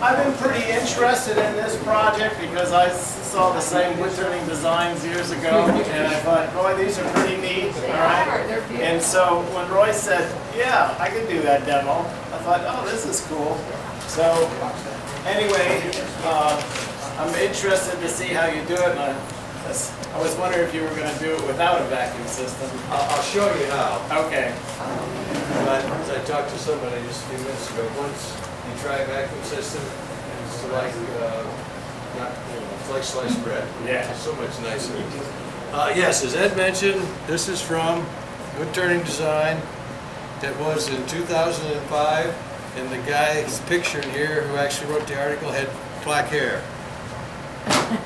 I've been pretty interested in this project because I saw the same wood turning designs years ago, and I thought, boy, these are pretty neat. All right. And so when Roy said, yeah, I could do that demo, I thought, oh, this is cool. So anyway, I'm interested to see how you do it. And I was wondering if you were going to do it without a vacuum system. I'll show you how. Okay. But as I talked to somebody just a few minutes ago, once you try a vacuum system, it's like it's like sliced bread. Yeah. It's so much nicer. Yes, as Ed mentioned, this is from Wood Turning Design. That was in 2005, and the guy's pictured here who actually wrote the article had black hair.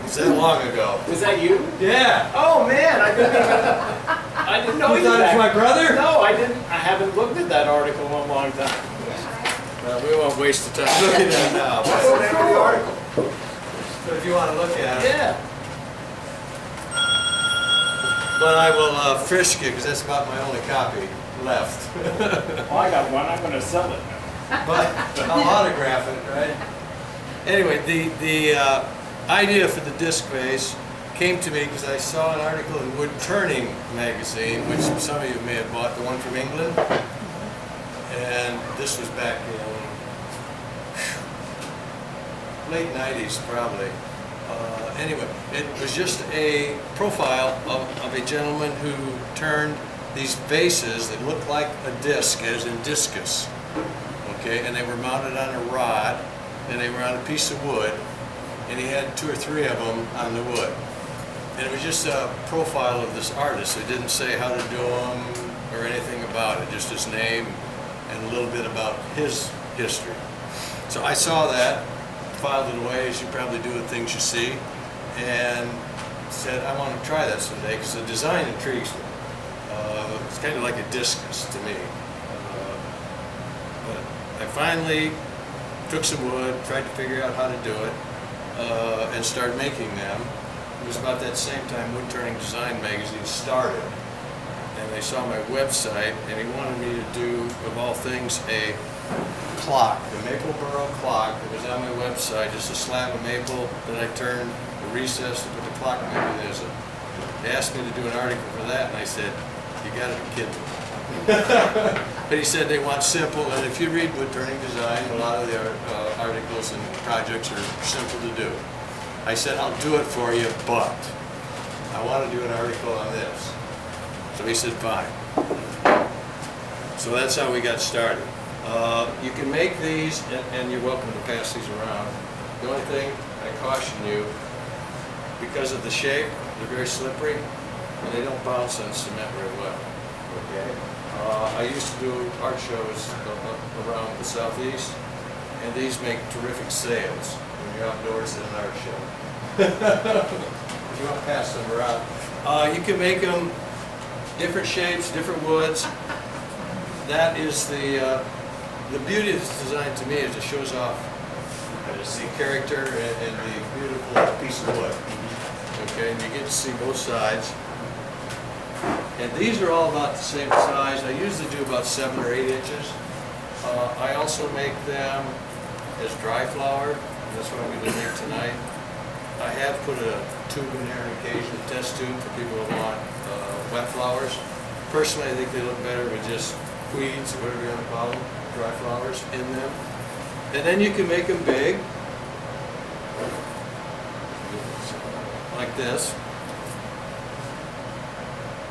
Was that long ago? Was that you? Yeah. Oh man, I didn't know You thought it was my brother? No, I didn't. I haven't looked at that article in a long time. We won't waste the time looking at it now. What's the name of the article? But if you want to look at it. Yeah. But I will frisk you because that's about my only copy left. Well, I got one. I'm going to sell it now. But I'll autograph it, right? Anyway, the idea for the disc vase came to me because I saw an article in Wood Turning magazine, which some of you may have bought, the one from England. And this was back in late 90s, probably. Anyway, it was just a profile of a gentleman who turned these vases that looked like a disc, as in discus. Okay, and they were mounted on a rod, and they were on a piece of wood, and he had 2 or 3 of them on the wood. And it was just a profile of this artist. It didn't say how to do them or anything about it, just his name and a little bit about his history. So I saw that, filed it away, as you probably do with things you see, and said, I want to try that someday because the design intrigues me. It's kind of like a discus to me. But I finally took some wood, tried to figure out how to do it, and started making them. It was about that same time Wood Turning Design magazine started. And they saw my website, and he wanted me to do, of all things, a clock, the maple burrow clock that was on my website, just a slab of maple that I turned the recess to put the clock mechanism. They asked me to do an article for that, and I said, you gotta be kidding me. But he said they want simple, and if you read Wood Turning Design, a lot of their articles and projects are simple to do. I said, I'll do it for you, but I want to do an article on this. So he said, fine. So that's how we got started. You can make these, and you're welcome to pass these around. The only thing I caution you, because of the shape, they're very slippery, and they don't bounce on cement very well. Okay. I used to do art shows around the southeast, and these make terrific sales when you're outdoors at an art show. If you want to pass them around, you can make them different shapes, different woods. That is the beauty of this design to me is it shows off the character and the beautiful piece of wood. Okay, and you get to see both sides. And these are all about the same size. I usually do about 7 or 8 inches. I also make them as dry flower. That's what I'm going to make tonight. I have put a tube in there on occasion, a test tube for people who want wet flowers. Personally, I think they look better with just weeds or whatever you want to call them, dry flowers in them. And then you can make them big, like this.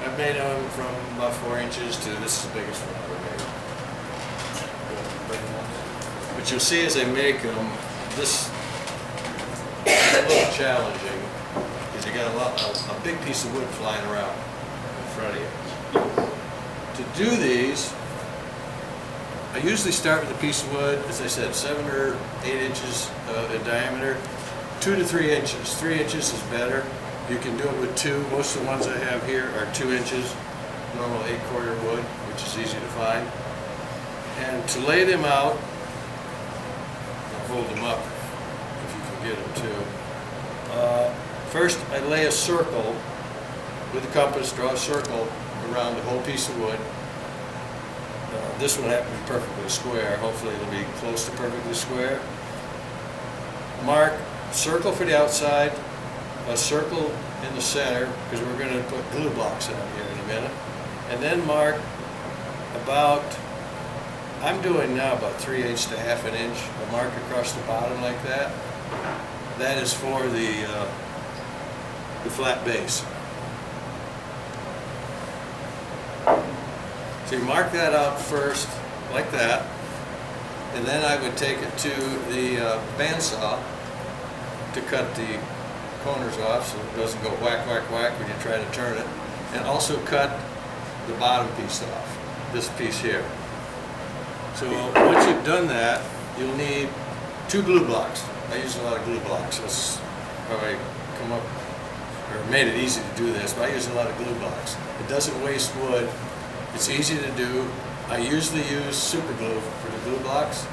I've made them from about 4 inches to this is the biggest one I've ever made. But you'll see as I make them, this is a little challenging because you got a big piece of wood flying around in front of you. To do these, I usually start with a piece of wood, as I said, 7 or 8 inches in diameter, 2 to 3 inches. 3 inches is better. You can do it with 2. Most of the ones I have here are 2 inches, normal 8-quarter wood, which is easy to find. And to lay them out, I'll hold them up if you can get them too. First, I lay a circle with a compass, draw a circle around the whole piece of wood. This one happened to be perfectly square. Hopefully it'll be close to perfectly square. mark a circle for the outside, a circle in the center, because we're going to put glue blocks on here in a minute, and then mark about, I'm doing now about 3/8 to half an inch, a mark across the bottom like that. That is for the flat base. So you mark that out first, like that, and then I would take it to the bandsaw to cut the corners off so it doesn't go whack, whack, whack when you try to turn it, and also cut the bottom piece off, this piece here. So once you've done that, you'll need 2 glue blocks. I use a lot of glue blocks. That's how I come up, or made it easy to do this, but I use a lot of glue blocks. It doesn't waste wood. It's easy to do. I usually use super glue for the glue blocks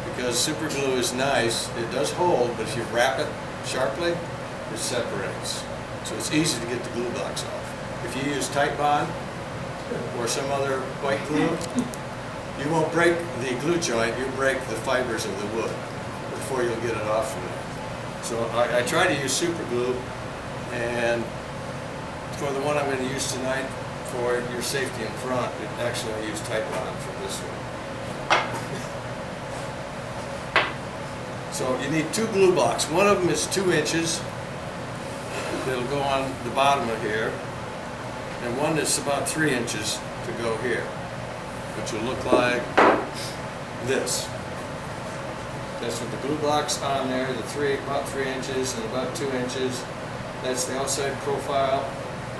because super glue is nice. It does hold, but if you wrap it sharply, it separates. So it's easy to get the glue blocks off. If you use Titebond or some other white glue, you won't break the glue joint, you break the fibers of the wood before you'll get it off from there. So I try to use super glue, and for the one I'm going to use tonight, for your safety in front, actually I use Titebond for this one. So you need 2 glue blocks. One of them is 2 inches. It'll go on the bottom of here. And one that's about 3 inches to go here, which will look like this. That's with the glue blocks on there, about 3 inches and about 2 inches. That's the outside profile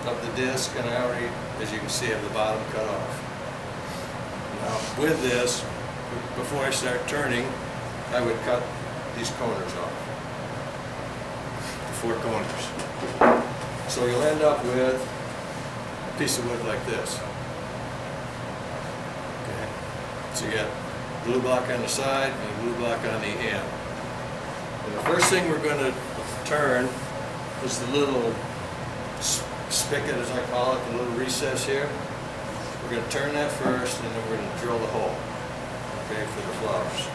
of the disc, and I already, as you can see, have the bottom cut off. Now with this, before I start turning, I would cut these corners off, the 4 corners. So you'll end up with a piece of wood like this. Okay, so you got glue block on the side and a glue block on the end. And the first thing we're going to turn is the little spigot, as I call it, the little recess here. We're going to turn that first, and then we're going to drill the hole, okay, for the flowers.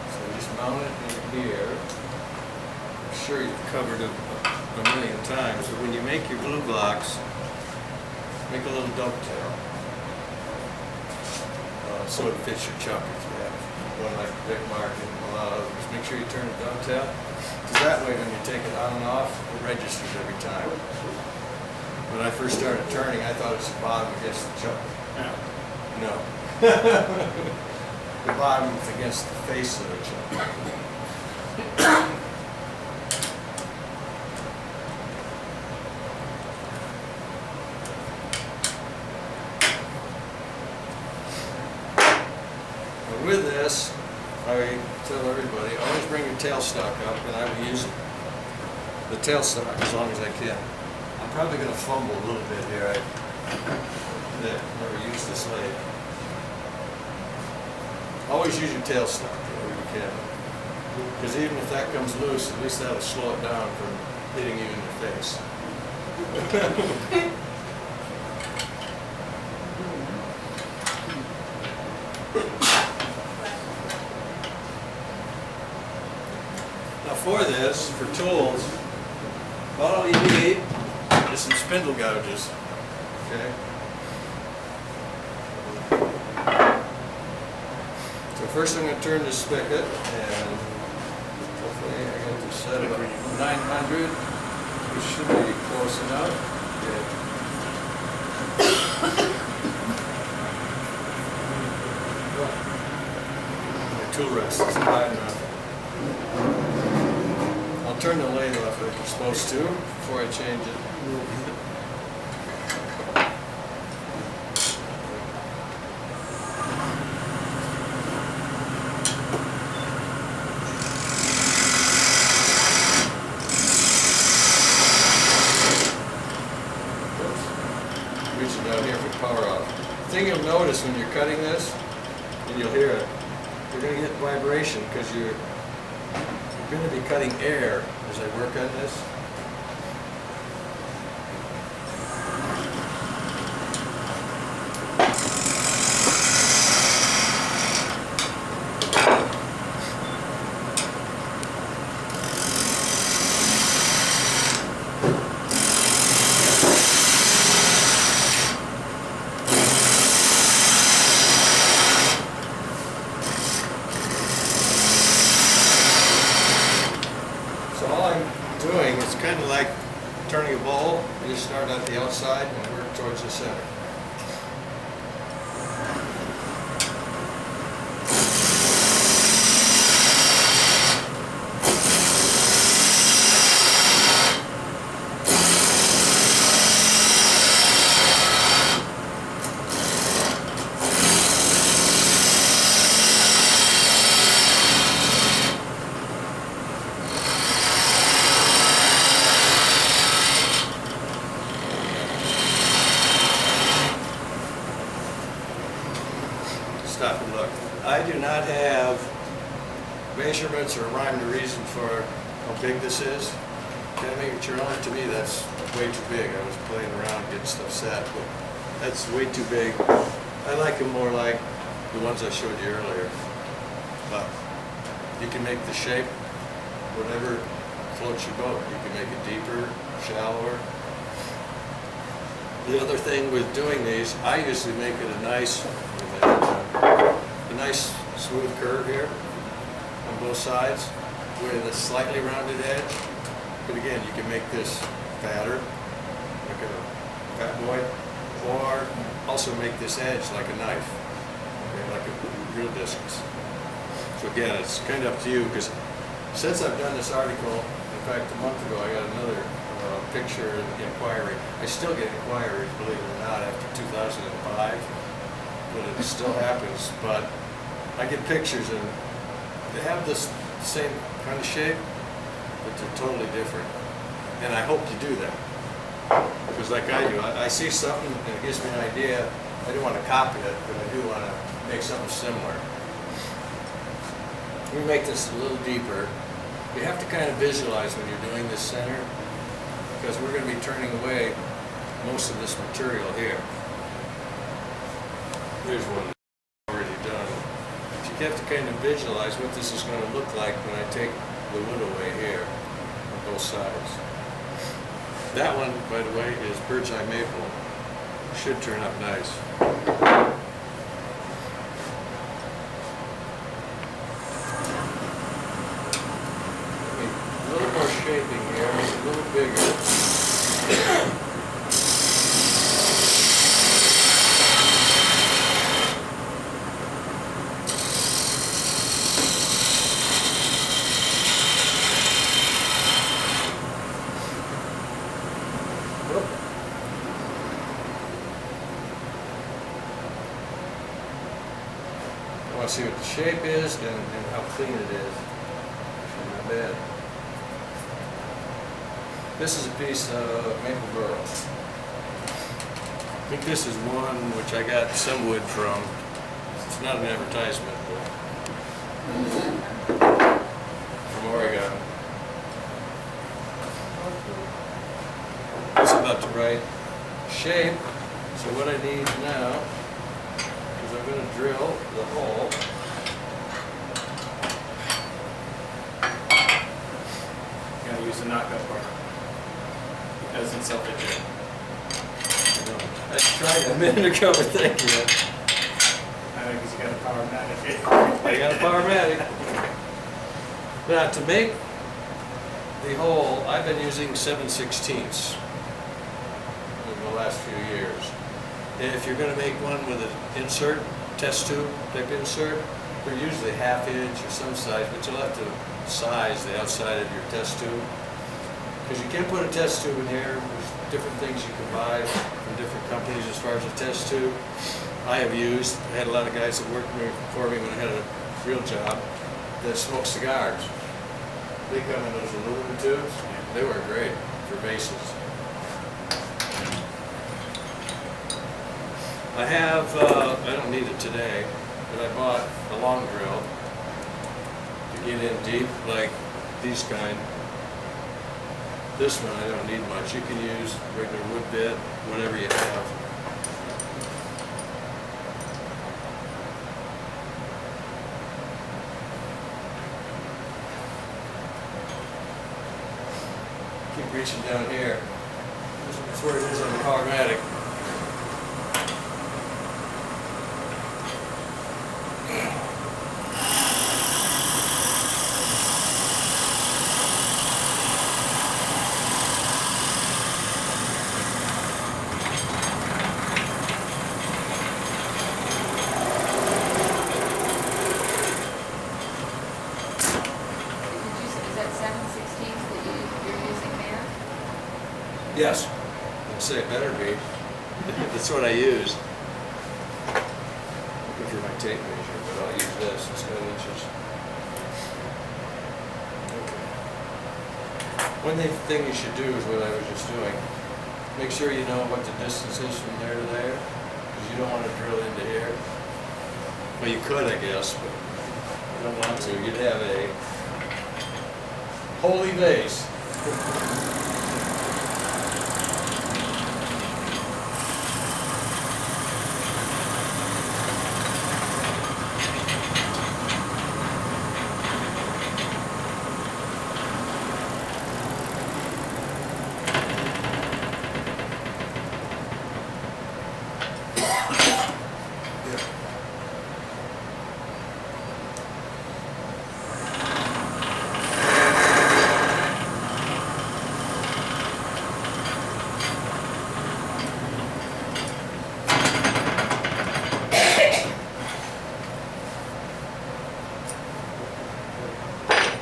So just mount it in here. I'm sure you've covered it a million times, but when you make your glue blocks, make a little dovetail. So it fits your chuck if you have one like Vic Mark and a lot of others. Make sure you turn the dovetail, because that way when you take it on and off, it registers every time. When I first started turning, I thought it was the bottom against the chuck. No. The bottom is against the face of the chuck. With this, I tell everybody, always bring your tailstock up, and I will use the tailstock as long as I can. I'm probably going to fumble a little bit here. I've never used this lathe. Always use your tailstock whenever you can, because even if that comes loose, at least that'll slow it down from hitting you in the face. For this, for tools, all you need is some spindle gouges. Okay. So first I'm going to turn this spigot, and hopefully I get this set at 900, which should be close enough. Okay. My tool rest is high enough. Turn the lathe off like you're supposed to before I change it. Reaching down here for power off. The thing you'll notice when you're cutting this, and you'll hear it, you're going to get vibration because you're going to be cutting air as I work on this. turning a bowl, you just start at the outside and work towards the center. Stop and look. I do not have measurements or rhyme or reason for how big this is. Can I make it your own? To me, that's way too big. I was playing around getting stuff set, but that's way too big. I like them more like the ones I showed you earlier. But you can make the shape whatever floats your boat. You can make it deeper, shallower. The other thing with doing these, I usually make it a nice smooth curve here on both sides with a slightly rounded edge. But again, you can make this fatter, like a fat boy, or also make this edge like a knife, okay, like a real discus. So again, it's kind of up to you, because since I've done this article, in fact, a month ago I got another picture inquiry. I still get inquiries, believe it or not, after 2005, but it still happens. But I get pictures and they have this same kind of shape, but they're totally different. And I hope you do that, because like I do, I see something and it gives me an idea. I don't want to copy it, but I do want to make something similar. We make this a little deeper. You have to kind of visualize when you're doing this center, because we're going to be turning away most of this material here. Here's one already done. But you have to kind of visualize what this is going to look like when I take the wood away here on both sides. That one, by the way, is bird's eye maple. Should turn up nice. A little more shaping here, a little bigger. I want to see what the shape is and how clean it is. Not bad. This is a piece of maple burl. I think this is one which I got some wood from. It's not an advertisement, but from Oregon. It's about the right shape. So what I need now is I'm going to drill the hole. You gotta use the knockup bar because it's self-adjusting. I tried a minute ago, but thank you. I think because you got a Powermatic. I got a Powermatic. Now to make the hole, I've been using 7/16 in the last few years. If you're going to make one with an insert, test tube type insert, they're usually 1/2 inch or some size, but you'll have to size the outside of your test tube. Because you can't put a test tube in here. There's different things you can buy from different companies as far as a test tube. I have used, I had a lot of guys that worked for me when I had a real job that smoked cigars. They come in those aluminum tubes. They were great for vases. I have, I don't need it today, but I bought a long drill to get in deep, like these kind. This one I don't need much. You can use regular wood bit, whatever you have. Keep reaching down here. That's where it is on the Powermatic. Yes. I'd say it better be. That's what I use. Looking for my tape measure, but I'll use this. It's got inches. Okay. One thing you should do is what I was just doing. Make sure you know what the distance is from there to there, because you don't want to drill into here. Well, you could, I guess, but you don't want to. You'd have a holy vase.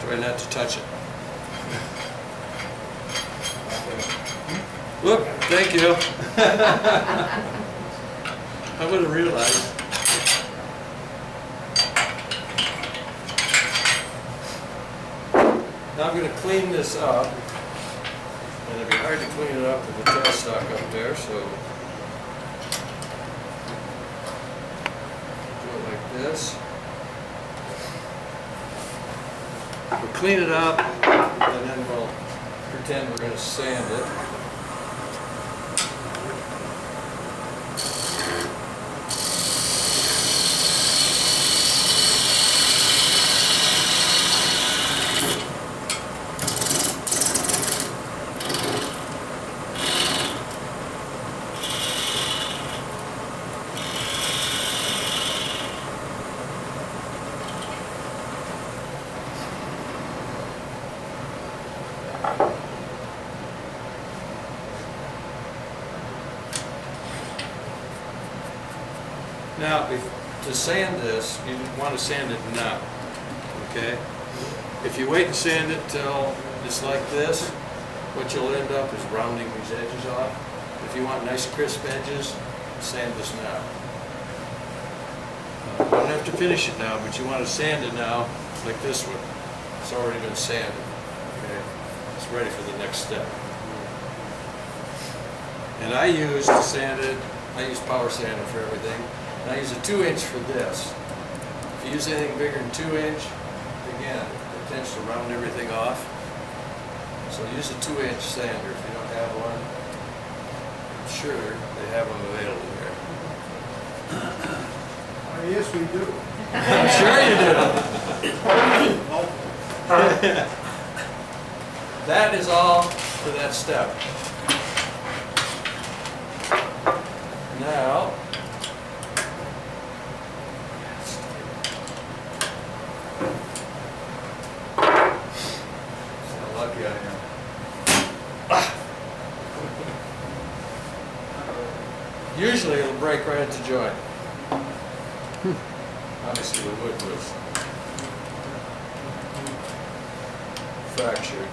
Try not to touch it. Look, thank you. I would have realized. Now I'm going to clean this up. And it'd be hard to clean it up with the tailstock up there, so do it like this. We'll clean it up, and then we'll pretend we're going to sand it. Now, to sand this, you want to sand it now, okay? If you wait and sand it till it's like this, what you'll end up is rounding these edges off. If you want nice crisp edges, sand this now. You don't have to finish it now, but you want to sand it now, like this one. It's already been sanded, okay? It's ready for the next step. And I use to sand it, I use power sander for everything. And I use a 2-inch for this. If you use anything bigger than 2-inch, again, it tends to round everything off. So use a 2-inch sander if you don't have one. I'm sure they have them available here. Yes, we do. I'm sure you do. That is all for that step. Now, so lucky I am. Usually it'll break right at the joint. Obviously the wood was fractured.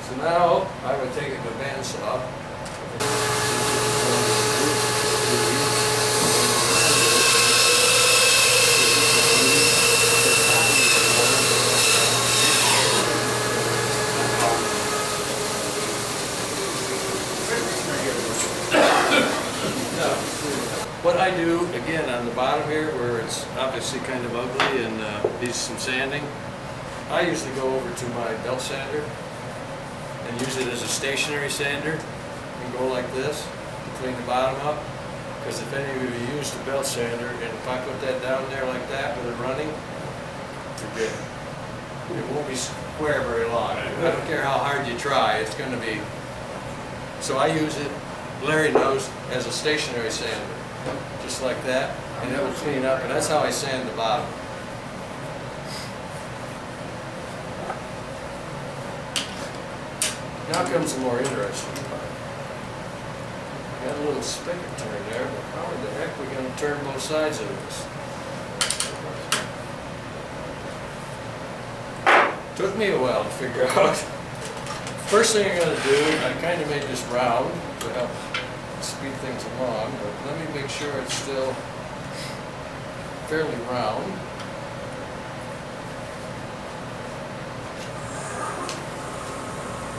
So now I would take it to a bandsaw. What I do, again, on the bottom here, where it's obviously kind of ugly and needs some sanding, I usually go over to my belt sander and use it as a stationary sander and go like this to clean the bottom up. Because if any of you used a belt sander, and if I put that down there like that with it running, forget it. It won't be square very long. I don't care how hard you try, it's going to be. So I use it, Larry knows, as a stationary sander. Just like that, and it will clean up, and that's how I sand the bottom. Now comes the more interesting part. Got a little spigot turn there, but how in the heck are we going to turn both sides of this? Took me a while to figure out. First thing I'm going to do, I kind of made this round to help speed things along, but let me make sure it's still fairly round.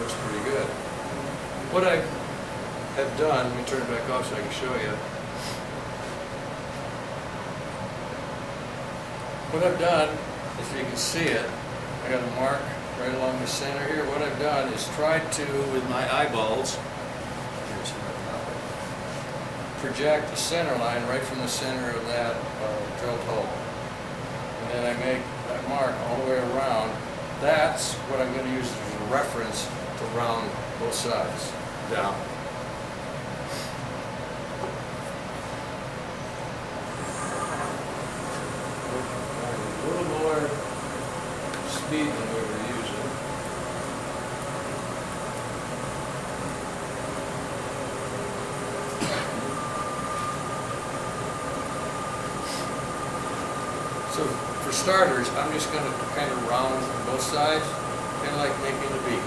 Looks pretty good. What I have done, let me turn it back off so I can show you. What I've done, if you can see it, I got a mark right along the center here. What I've done is tried to, with my eyeballs, project the center line right from the center of that drilled hole. And then I make that mark all the way around. That's what I'm going to use as a reference to round both sides down. A little more speed than we were using. So for starters, I'm just going to kind of round both sides, kind of like making a V.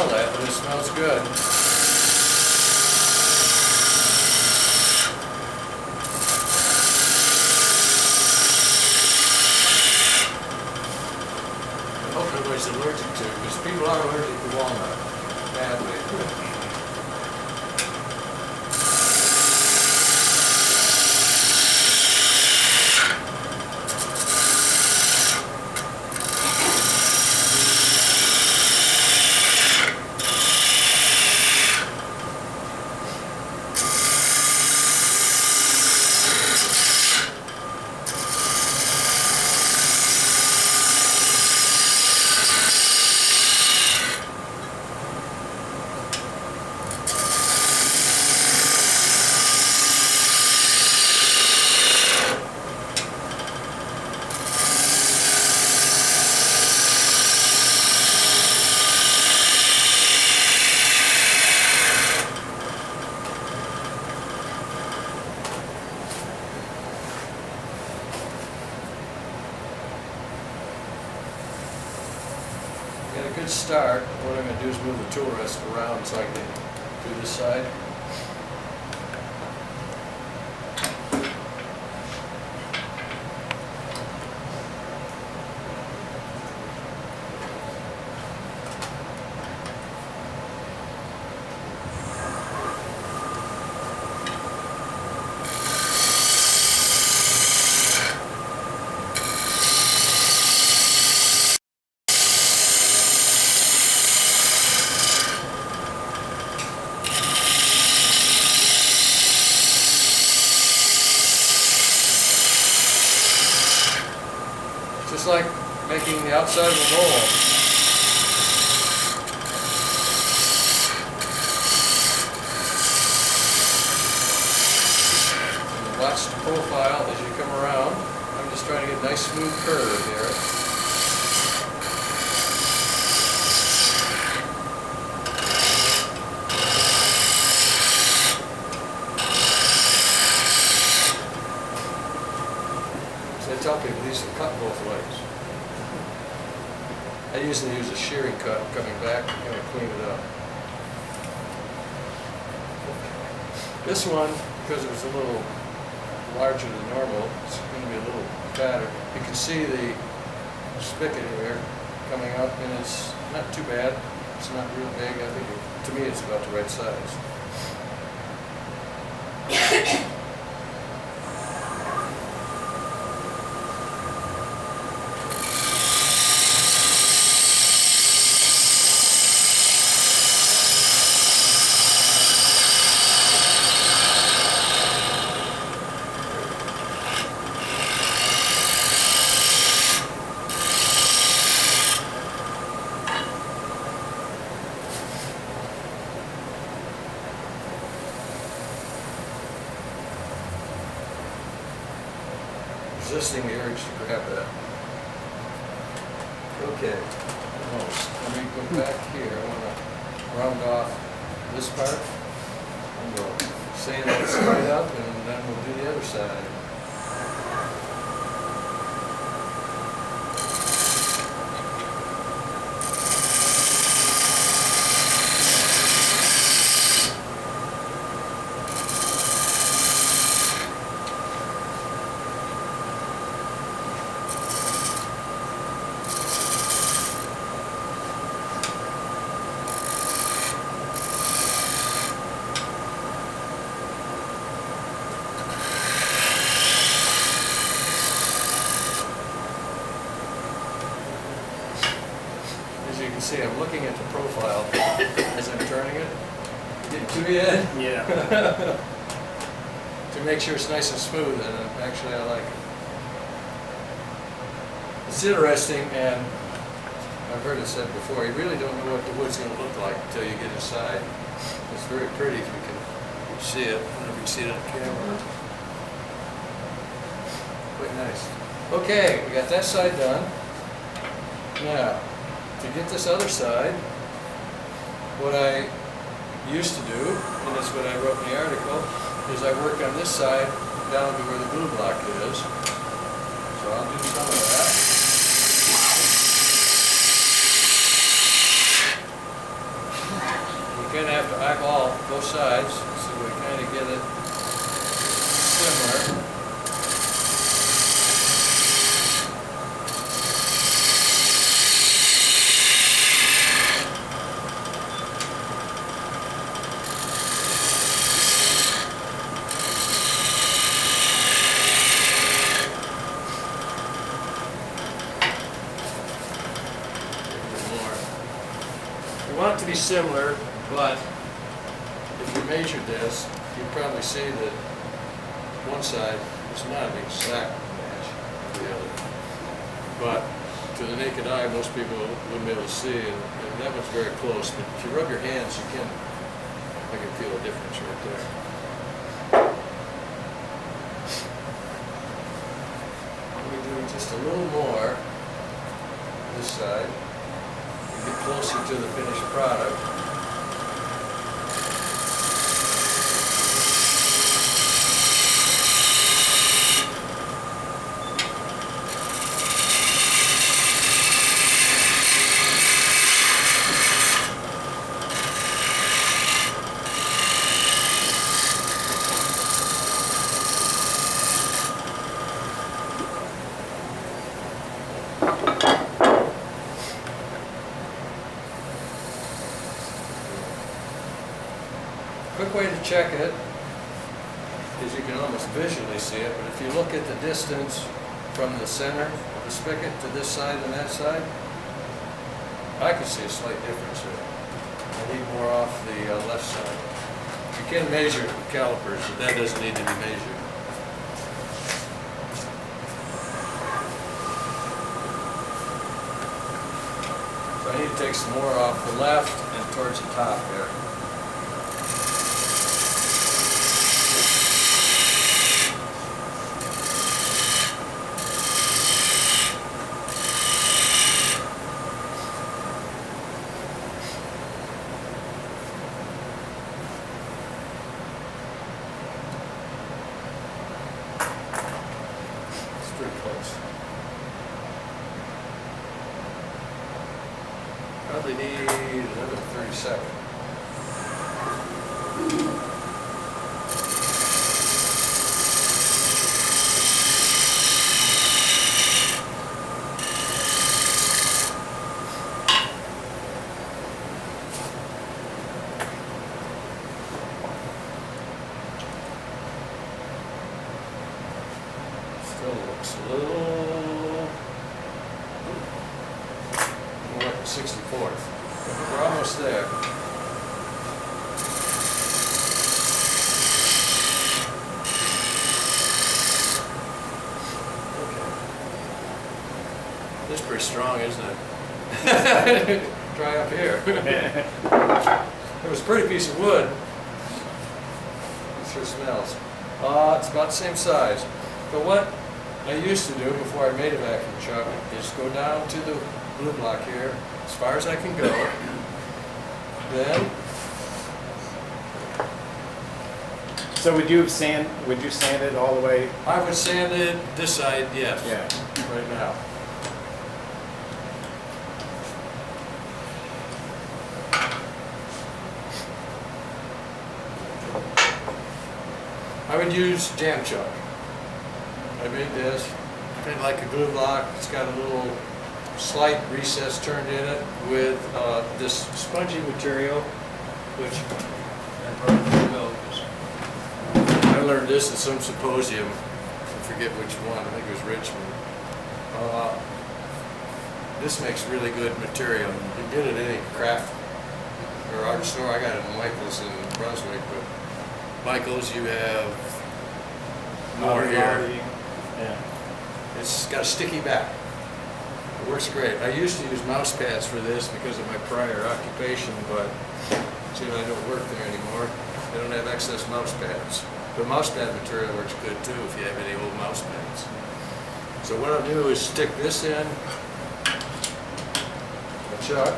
But it smells good. I hope nobody's allergic to it, because people are allergic to walnut. Badly. Get a good start. What I'm going to do is move the tool rest around so I can do this side. Just like making the outside of a mold. And watch the profile as you come around. I'm just trying to get a nice smooth curve here. I tell people these are cut both ways. I usually use a shearing cut coming back and kind of clean it up. This one, because it was a little larger than normal, it's going to be a little fatter. You can see the spigot here coming up, and it's not too bad. It's not real big. I think to me it's about the right size. resisting the urge to grab that. Okay, almost. Let me go back here. I want to round off this part. And we'll sand that side up, and then we'll do the other side. As you can see, I'm looking at the profile as I'm turning it. Get to yet? Yeah. To make sure it's nice and smooth, and actually I like it. It's interesting, and I've heard it said before, you really don't know what the wood's going to look like until you get inside. It's very pretty if you can see it. I don't know if you can see it on camera. Quite nice. Okay, we got that side done. Now, to get this other side, what I used to do, and that's what I wrote in the article, is I work on this side down to where the glue block is. So I'll do some of that. You kind of have to eyeball both sides so we kind of get it similar. You want it to be similar, but if you measured this, you'd probably see that one side is not an exact match of the other. But to the naked eye, most people wouldn't be able to see, and that one's very close. But if you rub your hands, I can feel a difference right there. Let me do just a little more this side. Get closer to the finished product. Quick way to check it is you can almost visually see it, but if you look at the distance from the center of the spigot to this side and that side, I can see a slight difference here. I need more off the left side. You can measure with calipers, but that doesn't need to be measured. So I need to take some more off the left and towards the top there. Pretty close. Probably need another 30 seconds. Still looks a little more like the 64th. We're almost there. Okay. This is pretty strong, isn't it? Try up here. It was a pretty piece of wood. It sure smells. It's about the same size. But what I used to do before I made a vacuum truck is go down to the glue block here, as far as I can go. Then, So would you sand it all the way? I would sand it this side, yes. Yeah. Right now. I would use jam chuck. I made this, kind of like a glue block. It's got a little slight recess turned in it with this spongy material, which I brought to the milk. I learned this at some symposium. I forget which one. I think it was Richmond. This makes really good material. You can get it at any craft or art store. I got it in Michael's in Brunswick, but Michael's, you have more here. Yeah. It's got a sticky back. It works great. I used to use mouse pads for this because of my prior occupation, but see, I don't work there anymore. They don't have excess mouse pads. But mouse pad material works good too if you have any old mouse pads. So what I'll do is stick this in a chuck.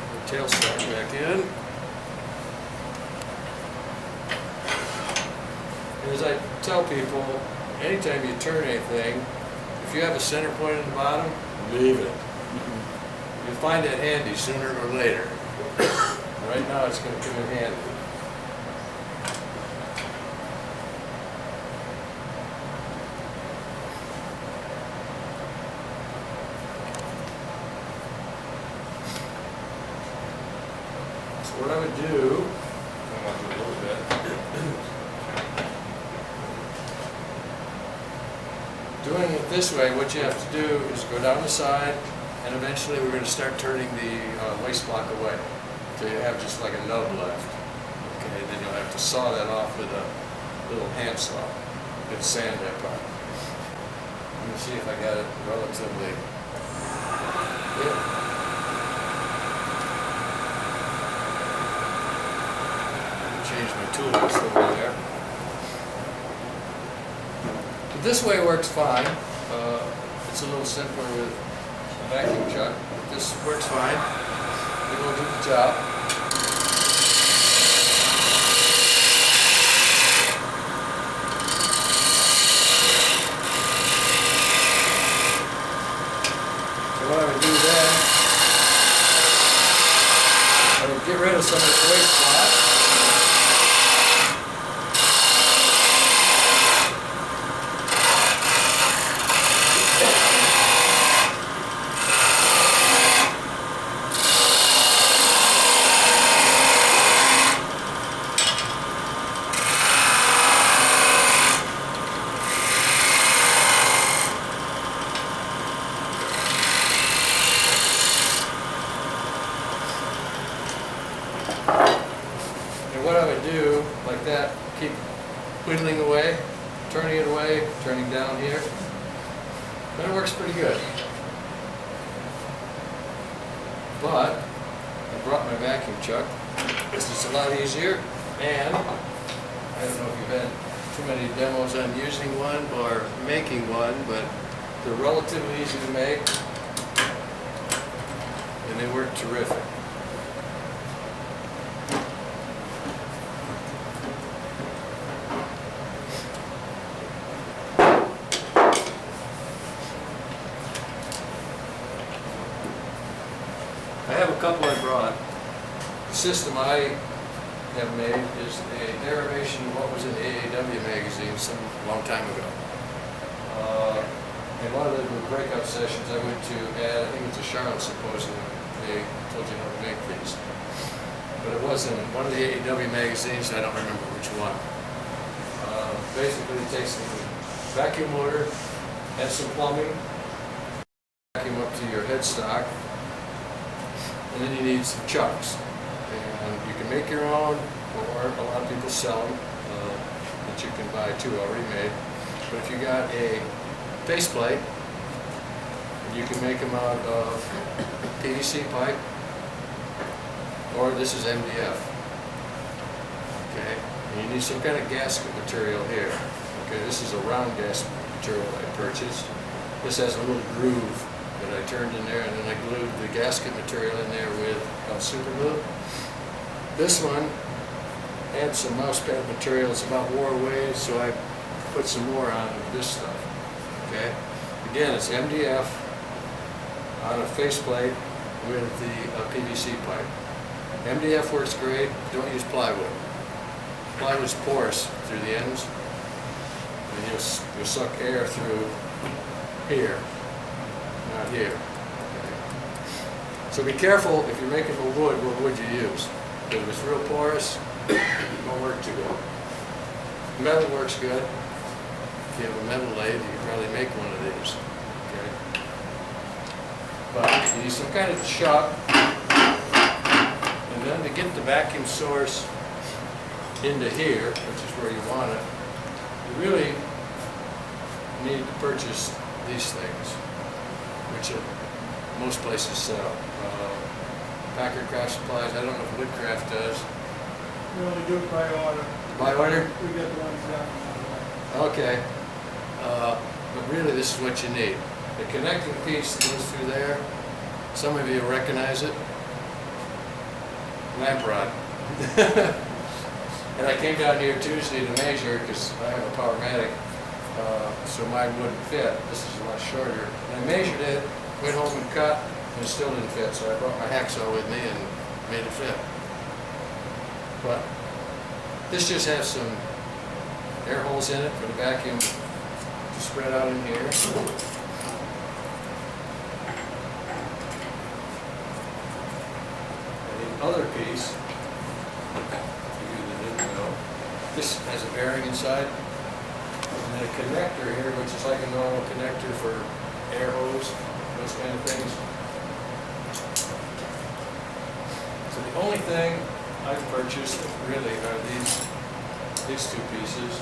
The tail slot back in. And as I tell people, anytime you turn anything, if you have a center point at the bottom, leave it. You'll find that handy sooner or later. Right now it's going to come in handy. So what I would do, come up a little bit. Doing it this way, what you have to do is go down the side, and eventually we're going to start turning the waste block away. So you have just like a nub left. Okay, then you'll have to saw that off with a little hand saw and sand that part. Let me see if I got it relatively good. Change my tools over there. This way works fine. It's a little simpler with a vacuum chuck, but this works fine. It will do the job. So what I would do then, I would get rid of some of this waste spot. What I would do, like that, keep whittling away, turning down here. But it works pretty good. But I brought my vacuum chuck. This is a lot easier, and I don't know if you've had too many demos on using one or making one, but they're relatively easy to make, and they work terrific. I have a couple I brought. The system I have made is a derivation of what was in the AAW magazine some long time ago. In one of the breakout sessions I went to at, I think it's a Charlotte symposium, they told you how to make these. But it was in one of the AAW magazines, I don't remember which one. Basically it takes a vacuum motor and some plumbing, vacuum up to your headstock, and then you need some chucks. And you can make your own, or a lot of people sell them that you can buy too, already made. But if you got a faceplate, you can make them out of PVC pipe, or this is MDF. Okay, And you need some kind of gasket material here. Okay, this is a round gasket material I purchased. This has a little groove that I turned in there, and then I glued the gasket material in there with super glue. This one had some mouse pad material. It's about wore away, so I put some more on this stuff. Okay, again, it's MDF on a faceplate with the PVC pipe. MDF works great. Don't use plywood. Plywood's porous through the ends, and you'll suck air through here, not here. Okay. So be careful if you're making for wood, what wood you use. Because if it's real porous, it won't work too good. Metal works good. If you have a metal lathe, you can probably make one of these. Okay. But you need some kind of chuck, and then to get the vacuum source into here, which is where you want it, you really need to purchase these things, which most places sell. Packer Craft Supplies, I don't know if Woodcraft does. We only do it by order. By order? We get the ones down. Okay. But really this is what you need. The connecting piece that goes through there, some of you will recognize it. Lamp rod. And I came down here Tuesday to measure because I have a Powermatic, so mine wouldn't fit. This is a lot shorter. And I measured it, went home and cut, and it still didn't fit. So I brought my hacksaw with me and made it fit. But this just has some air holes in it for the vacuum to spread out in here. And the other piece, this has a bearing inside, and then a connector here, which is like a normal connector for air hose, those kind of things. So the only thing I've purchased really are these two pieces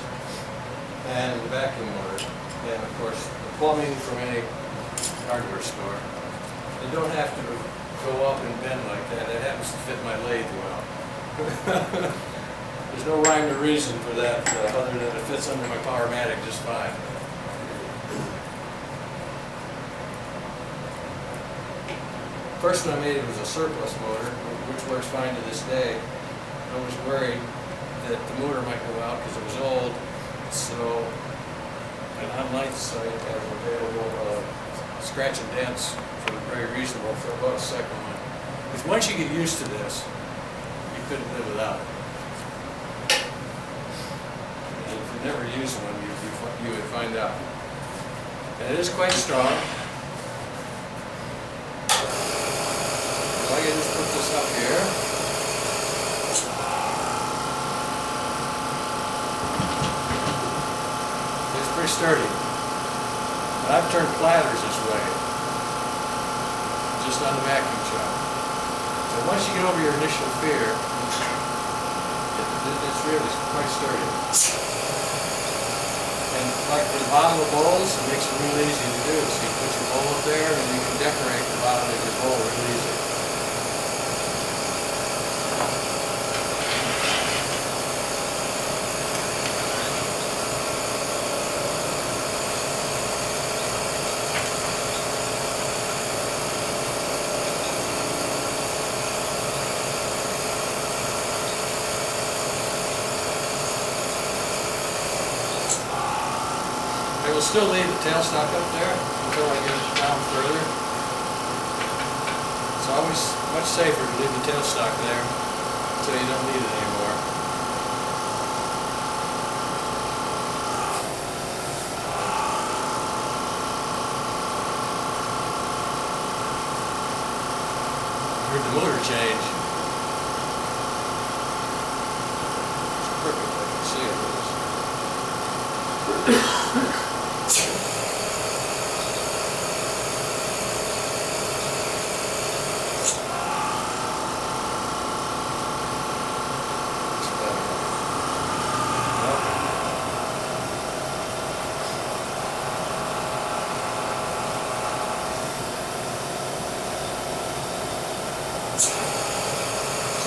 and the vacuum motor, and of course the plumbing from any hardware store. They don't have to go up and bend like that. That happens to fit my lathe well. There's no rhyme or reason for that, other than it fits under my Powermatic just fine. First one I made was a surplus motor, which works fine to this day. I was worried that the motor might go out because it was old, so an online site has available scratch and dents for very reasonable for about a second one. Because once you get used to this, you couldn't live without it. Never used one, you would find out. And it is quite strong. So I can just put this up here. It's pretty sturdy. But I've turned platters this way, just on the vacuum chuck. So once you get over your initial fear, it's really quite sturdy. And like for the bottom of bowls, it makes it real easy to do. So you put your bowl up there and you can decorate the bottom of your bowl real easy. I will still leave the tailstock up there until I get it down further. It's always much safer to leave the tailstock there until you don't need it anymore. I heard the motor change. It's perfect, I can see it.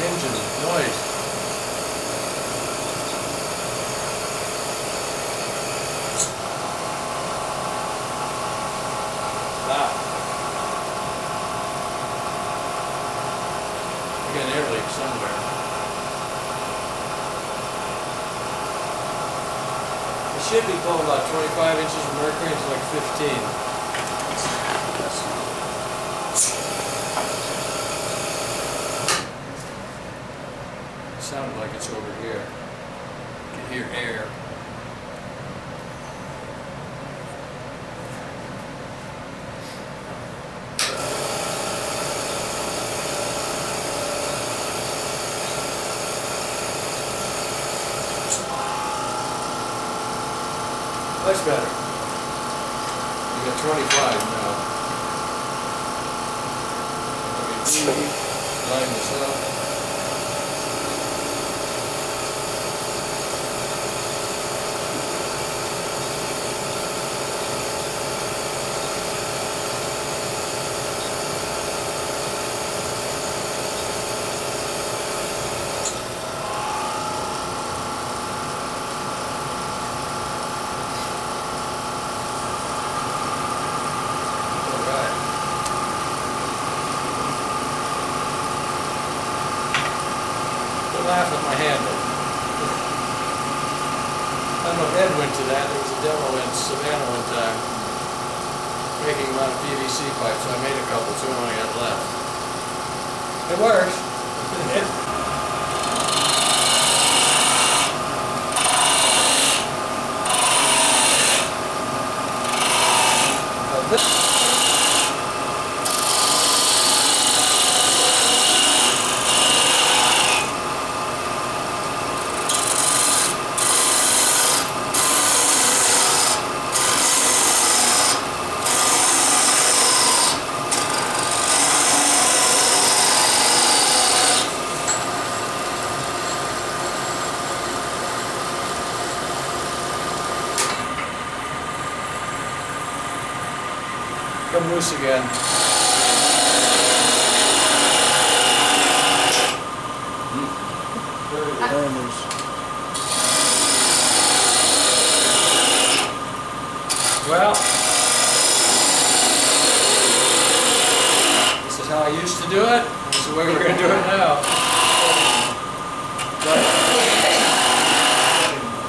Engine noise. should be pulling about 25 inches of mercury, it's like 15. It sounded like it's over here. You can hear air. Much better. You got 25 now. Let me line this up. Laugh at my handle. I don't know if Ed went to that. There was a demo in Savannah one time making a lot of PVC pipes. So I made a couple, so I only got left. It works. Come loose again. Well, this is how I used to do it. This is the way we're going to do it now. But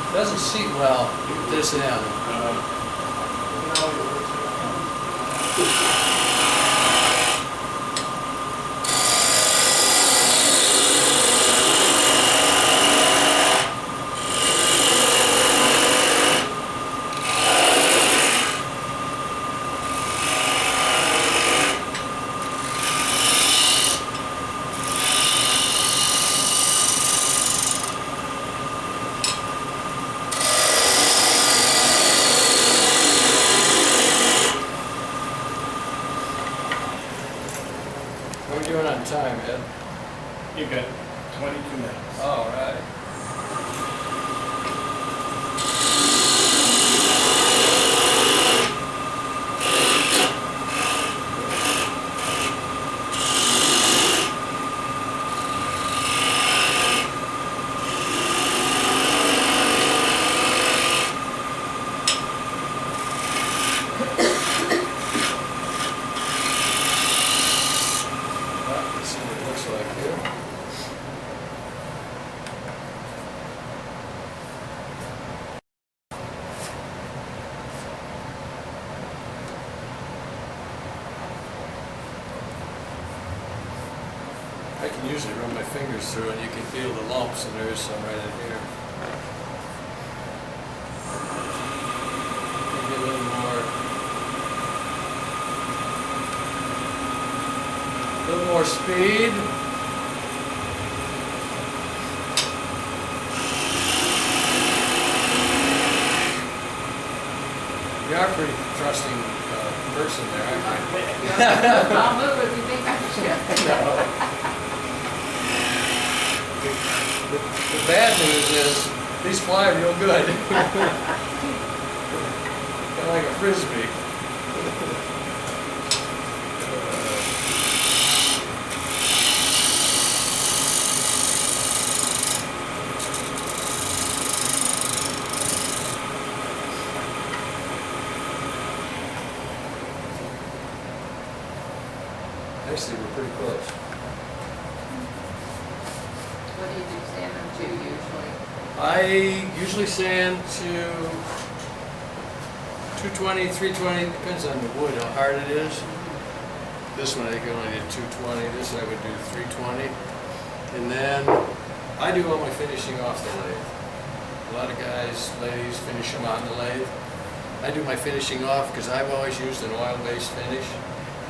it doesn't seat well at this end. What are we doing on time, Ed? You got 22 minutes. All right. Let's see what it looks like here. I can usually run my fingers through and you can feel the lumps, and there is some right in here. Maybe a little more. A little more speed. You are a pretty trusting person there, aren't you? I'll move if you think I should. The bad news is these fly real good. Kind of like a frisbee. Actually, we're pretty close. What do you do, Sam, and two usually? I usually sand to 220, 320, depends on the wood, how hard it is. This one I can only do 220, this I would do 320. And then I do all my finishing off the lathe. A lot of guys, ladies, finish them on the lathe. I do my finishing off because I've always used an oil-based finish.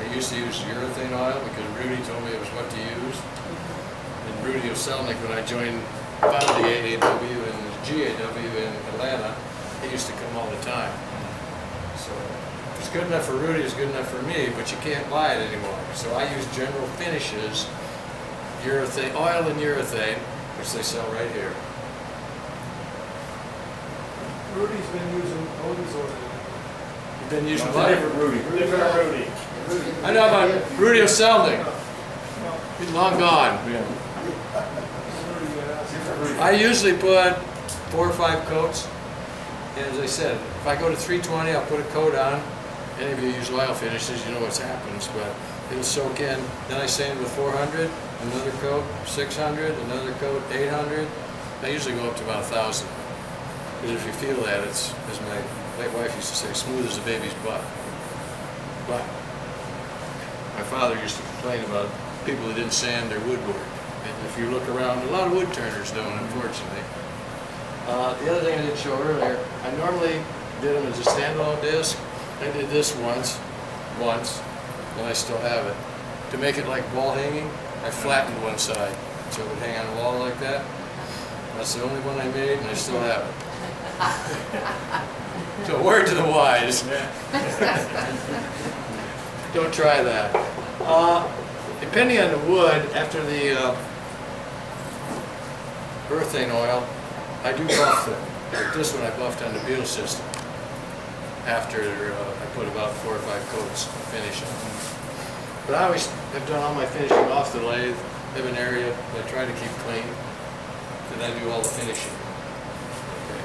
I used to use urethane oil because Rudy told me it was what to use. And Rudy Oselnik, when I joined the AAW and the GAW in Atlanta, he used to come all the time. So if it's good enough for Rudy, it's good enough for me, but you can't buy it anymore. So I use General Finishes, urethane, oil and urethane, which they sell right here. Rudy's been using Odin's oil. You've been using It's a what? different Rudy. Different Rudy. I know about Rudy Oselnik. He's long gone. I usually put 4 or 5 coats. And as I said, if I go to 320, I'll put a coat on. Any of you use oil finishes, you know what happens, but it'll soak in. Then I sand with 400, another coat, 600, another coat, 800. I usually go up to about 1,000. Because if you feel that, it's, as my late wife used to say, smooth as a baby's butt. But my father used to complain about people that didn't sand their woodwork. And if you look around, a lot of woodturners don't, unfortunately. The other thing I didn't show earlier, I normally did them as a standalone disc. I did this once, and I still have it. To make it like wall hanging, I flattened one side, so it would hang on a wall like that. That's the only one I made, and I still have it. So word to the wise. Don't try that. Depending on the wood, after the urethane oil, I do buff them. Like this one I buffed on the beetle system. After I put about 4 or 5 coats to finish it. But I always have done all my finishing off the lathe. I have an area that I try to keep clean. Then I do all the finishing. Okay.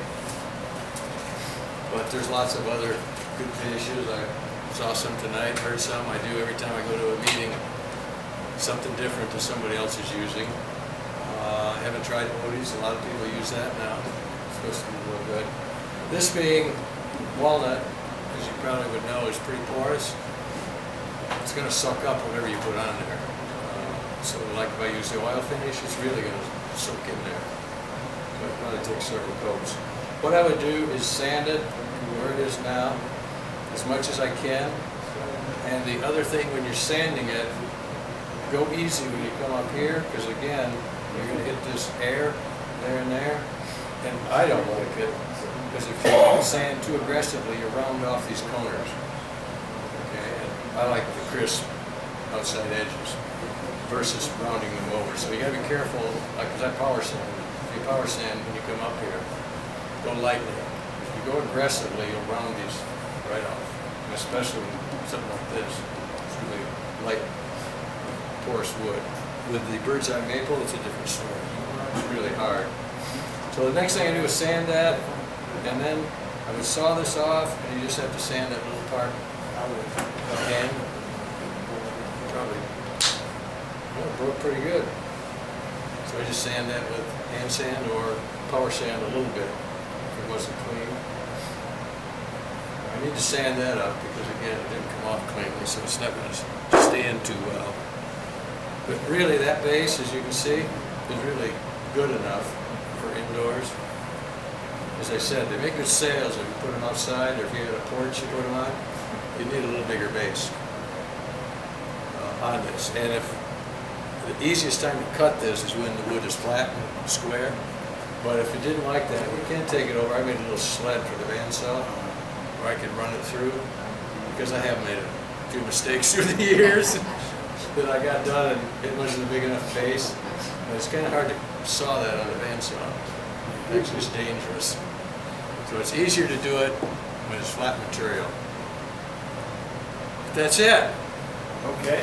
But there's lots of other good finishes. I saw some tonight, heard some. I do every time I go to a meeting. Something different that somebody else is using. I haven't tried Odie's. A lot of people use that now. It's supposed to be real good. This being walnut, as you probably would know, is pretty porous. It's going to suck up whatever you put on there. So like if I use the oil finish, it's really going to soak in there. So it probably takes several coats. What I would do is sand it where it is now, as much as I can. And the other thing when you're sanding it, go easy when you come up here, because again, you're going to hit this air there and there. And I don't like it, because if you sand too aggressively, you round off these corners. Okay, and I like the crisp outside edges versus rounding them over. So you got to be careful, like because I power sand. If you power sand when you come up here, go lightly. If you go aggressively, you'll round these right off. And especially with something like this, it's really light, porous wood. With the bird's eye maple, it's a different story. It's really hard. So the next thing I do is sand that, and then I would saw this off, and you just have to sand that little part again. Probably, well, it broke pretty good. So I just sand that with hand sand or power sand a little bit if it wasn't clean. I need to sand that up because again, it didn't come off cleanly, so it's not going to stand too well. But really, that base, as you can see, is really good enough for indoors. As I said, they make good sales if you put them outside, or if you had a porch you put them on. You need a little bigger base on this. And if the easiest time to cut this is when the wood is flat and square. But if you didn't like that, you can take it over. I made a little sled for the bandsaw where I could run it through, because I have made a few mistakes through the years that I got done, and it wasn't a big enough base. And it's kind of hard to saw that on a bandsaw. Actually, it's dangerous. So it's easier to do it when it's flat material. But that's it. Okay.